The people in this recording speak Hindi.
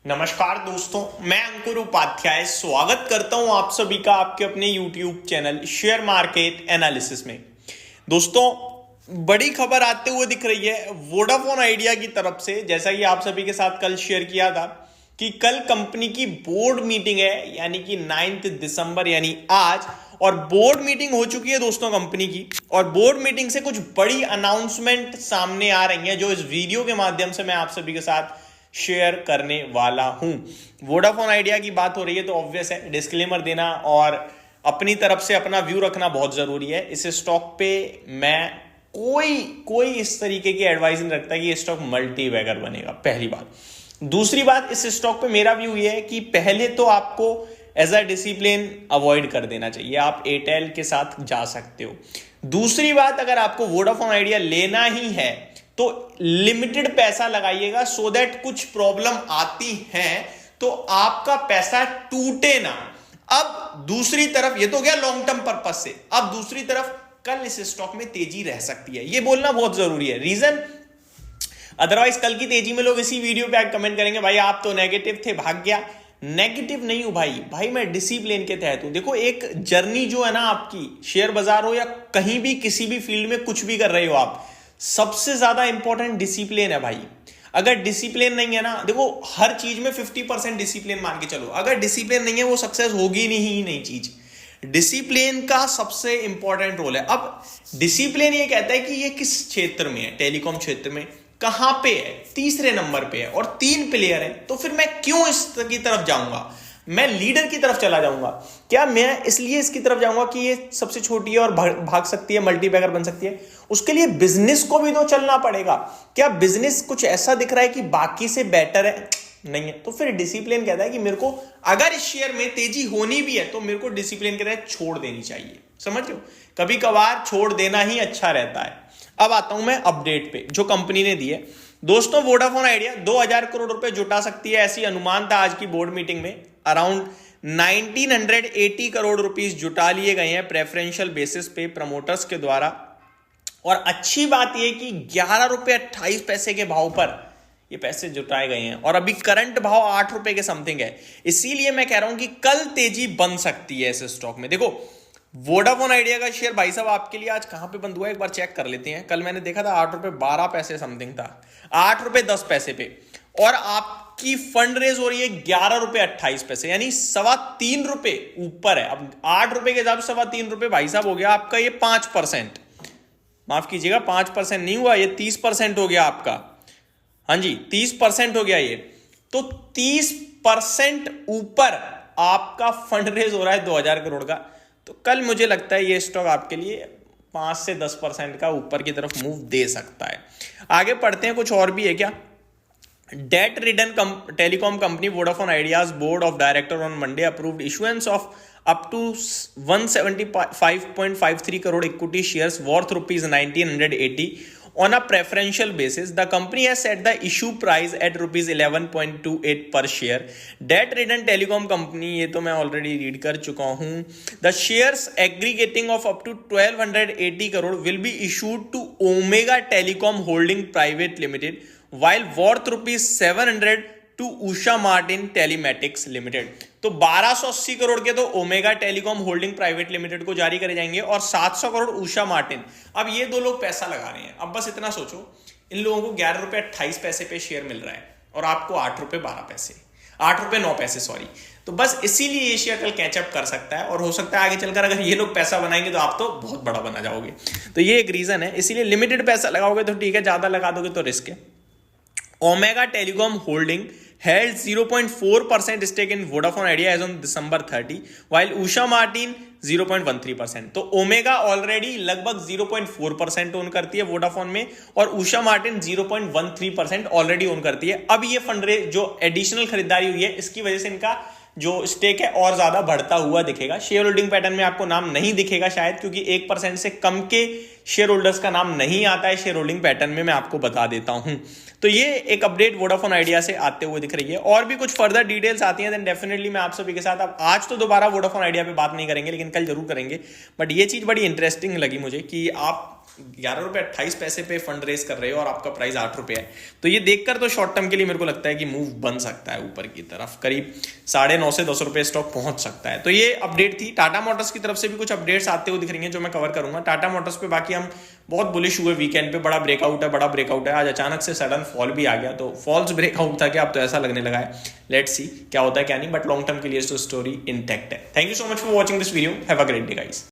नमस्कार दोस्तों, मैं अंकुर उपाध्याय स्वागत करता हूं आप सभी का आपके अपने YouTube channel share market analysis में। दोस्तों, बड़ी खबर आते हुए दिख रही है वोडाफोन आइडिया की तरफ से। जैसा कि आप सभी के साथ कल शेयर किया था कि कल कंपनी की बोर्ड मीटिंग है, यानी कि 9 दिसंबर यानी आज। और बोर्ड मीटिंग हो चुकी है दोस्तों कंपनी की, और बोर्ड मीटिंग से कुछ बड़ी अनाउंसमेंट सामने आ रही है जो इस वीडियो के माध्यम से मैं आप सभी के साथ शेयर करने वाला हूं। वोडाफोन आइडिया की बात हो रही है तो ऑब्वियस है डिस्क्लेमर देना और अपनी तरफ से अपना व्यू रखना बहुत जरूरी है। इस स्टॉक पे मैं कोई इस तरीके की एडवाइस नहीं रखता कि ये स्टॉक मल्टी बैगर बनेगा, पहली बात। दूसरी बात, इस स्टॉक पे मेरा व्यू ये है कि पहले तो आपको एज अ डिसिप्लिन अवॉइड कर देना चाहिए। आप एयरटेल के साथ जा सकते हो। दूसरी बात, अगर आपको वोडाफोन आइडिया लेना ही है तो लिमिटेड पैसा लगाइएगा, सो दैट कुछ प्रॉब्लम आती है तो आपका पैसा टूटे ना। अब दूसरी तरफ, ये तो गया लॉन्ग टर्म पर्पज से, अब दूसरी तरफ कल इस स्टॉक में तेजी रह सकती है, ये बोलना बहुत जरूरी है। रीजन, अदरवाइज कल की तेजी में लोग इसी वीडियो पे कमेंट करेंगे भाई आप तो नेगेटिव थे, भाग गया। नेगेटिव नहीं हूं भाई मैं डिसिप्लिन के तहत हूं। देखो, एक जर्नी जो है ना आपकी, शेयर बाजार हो या कहीं भी किसी भी फील्ड में कुछ भी कर रहे हो आप, सबसे ज्यादा इंपॉर्टेंट डिसिप्लिन है भाई। अगर डिसिप्लिन नहीं है ना, देखो हर चीज में 50% डिसिप्लिन मान के चलो, अगर डिसिप्लिन नहीं है वो सक्सेस होगी नहीं चीज। डिसिप्लिन का सबसे इंपॉर्टेंट रोल है। अब डिसिप्लिन ये कहता है कि ये किस क्षेत्र में है, टेलीकॉम क्षेत्र में कहां पे है, तीसरे नंबर पे है और 3 प्लेयर है, तो फिर मैं क्यों इस की तरफ जाऊंगा? मैं लीडर की तरफ चला जाऊंगा क्या? मैं इसलिए इसकी तरफ जाऊंगा कि ये सबसे छोटी है और भाग सकती है, मल्टी बैगर बन सकती है। उसके लिए बिजनेस को भी तो चलना पड़ेगा। क्या बिजनेस कुछ ऐसा दिख रहा है कि बाकी से बेटर है? नहीं है। तो फिर डिसिप्लिन कहता है कि मेरे को अगर इस शेयर में तेजी होनी भी है तो मेरे को डिसिप्लिन कहता है छोड़ देनी चाहिए। समझ लो, कभी कभार छोड़ देना ही अच्छा रहता है। अब आता हूं मैं अपडेट पे जो कंपनी ने दी है। दोस्तों, वोडाफोन आइडिया 2000 करोड़ रुपए जुटा सकती है, ऐसी अनुमान था आज की बोर्ड मीटिंग में। अराउंड 1980 करोड़ रुपीस जुटा लिए गए हैं प्रेफरेंशियल बेसिस पे प्रमोटर्स के द्वारा। और अच्छी बात यह कि 11 रुपए 28 पैसे के भाव पर ये पैसे जुटाए गए हैं और अभी करंट भाव 8 रुपए के समथिंग है। इसीलिए मैं कह रहा हूं कि कल तेजी बन सकती है इस स्टॉक में। देखो, वोडाफोन आइडिया का शेयर भाई साहब आपके लिए आज कहां पे बंद हुआ है एक बार चेक कर लेते हैं। कल मैंने देखा था 8 रुपए 12 पैसे समथिंग था, 8 रुपए 10 पैसे पे, और आपकी फंड रेज हो रही है 11 रुपए 28 पैसे, यानी 3.25 रुपए ऊपर है। अब 8 रुपए के हिसाब से 3.25 रुपए भाई साहब हो गया आपका ये 5%, माफ कीजिएगा 5% नहीं हुआ, ये 30% हो गया आपका। हाँ जी, 30% हो गया ये। तो 30% ऊपर आपका फंड रेज हो रहा है 2000 करोड़ का। तो कल मुझे लगता है ये स्टॉक आपके लिए 5 से 10% का ऊपर की तरफ मूव दे सकता है। आगे पढ़ते हैं, कुछ और भी है क्या? Debt ridden telecom company Vodafone Idea's board of director on Monday approved issuance of up to 175.53 crore equity shares worth rupees 1980 on a preferential basis. The company has set the issue price at rupees 11.28 per share. Debt ridden telecom company, ये तो मैं already read कर चुका हूँ। The shares aggregating of up to 1280 crore will be issued to Omega Telecom Holding Private Limited, while worth rupees 700 to Usha Martin Telematics Limited. तो 1280 करोड़ के तो Omega Telecom Holding Private Limited को जारी करे जाएंगे और 700 करोड़ उषा मार्टिन। अब ये दो लोग पैसा लगा रहे हैं। अब बस इतना सोचो, इन लोगों को 11 रुपए 28 पैसे पे शेयर मिल रहा है और आपको 8 रुपए 12 पैसे, 8 रुपए 9 पैसे सॉरी। तो बस इसीलिए ये शेयर कल कैचअप कर सकता है और हो सकता है आगे चलकर अगर ये लोग पैसा बनाएंगे तो आप तो बहुत बड़ा बना जाओगे। तो ये एक रीजन है, इसीलिए लिमिटेड पैसा लगाओगे तो ठीक है, ज्यादा लगा दोगे तो रिस्क है। Omega Telecom holding held 0.4% stake in Vodafone Idea as on December 30, while Usha Martin 0.13%। तो ओमेगा ऑलरेडी लगभग 0.4% ओन करती है वोडाफोन में और उषा मार्टिन 0.13% ऑलरेडी ओन करती है। अब ये फंड रेज जो एडिशनल खरीदारी हुई है इसकी वजह से इनका जो स्टेक है और ज्यादा बढ़ता हुआ दिखेगा। शेयर होल्डिंग पैटर्न में आपको नाम नहीं दिखेगा शायद, क्योंकि 1% से कम के शेयर होल्डर्स का नाम नहीं आता है शेयर होल्डिंग पैटर्न में, मैं आपको बता देता हूं। तो ये एक अपडेट वोडाफोन आइडिया से आते हुए दिख रही है। और भी कुछ फर्दर डिटेल्स आती हैं देन डेफिनेटली मैं आप सभी के साथ, अब आज तो दोबारा वोडाफोन आइडिया पे बात नहीं करेंगे लेकिन कल जरूर करेंगे। बट ये चीज बड़ी इंटरेस्टिंग लगी मुझे कि आप ₹11.28 पे फंड रेस कर रहे हो और आपका प्राइस ₹8 है, तो ये देखकर तो शॉर्ट टर्म के लिए मेरे को लगता है कि मूव बन सकता है ऊपर की तरफ, करीब ₹9.5 से ₹10 स्टॉक पहुंच सकता है। तो ये अपडेट थी। टाटा मोटर्स की तरफ से भी कुछ अपडेट्स आते हुए दिख रही हैं जो मैं कवर करूंगा। टाटा मोटर्स पे बाकी हम बहुत बुलिश हुए वीकेंड पे, बड़ा ब्रेकआउट है। आज अचानक से सडन फॉल भी आ गया, तो फॉल्स ब्रेकआउट था कि अब तो ऐसा लगने लगा है। लेट्स सी क्या होता है क्या नहीं, बट लॉन्ग टर्म के लिए तो स्टोरी इंटैक्ट है। Thank you so much for watching this video. Have a great day guys.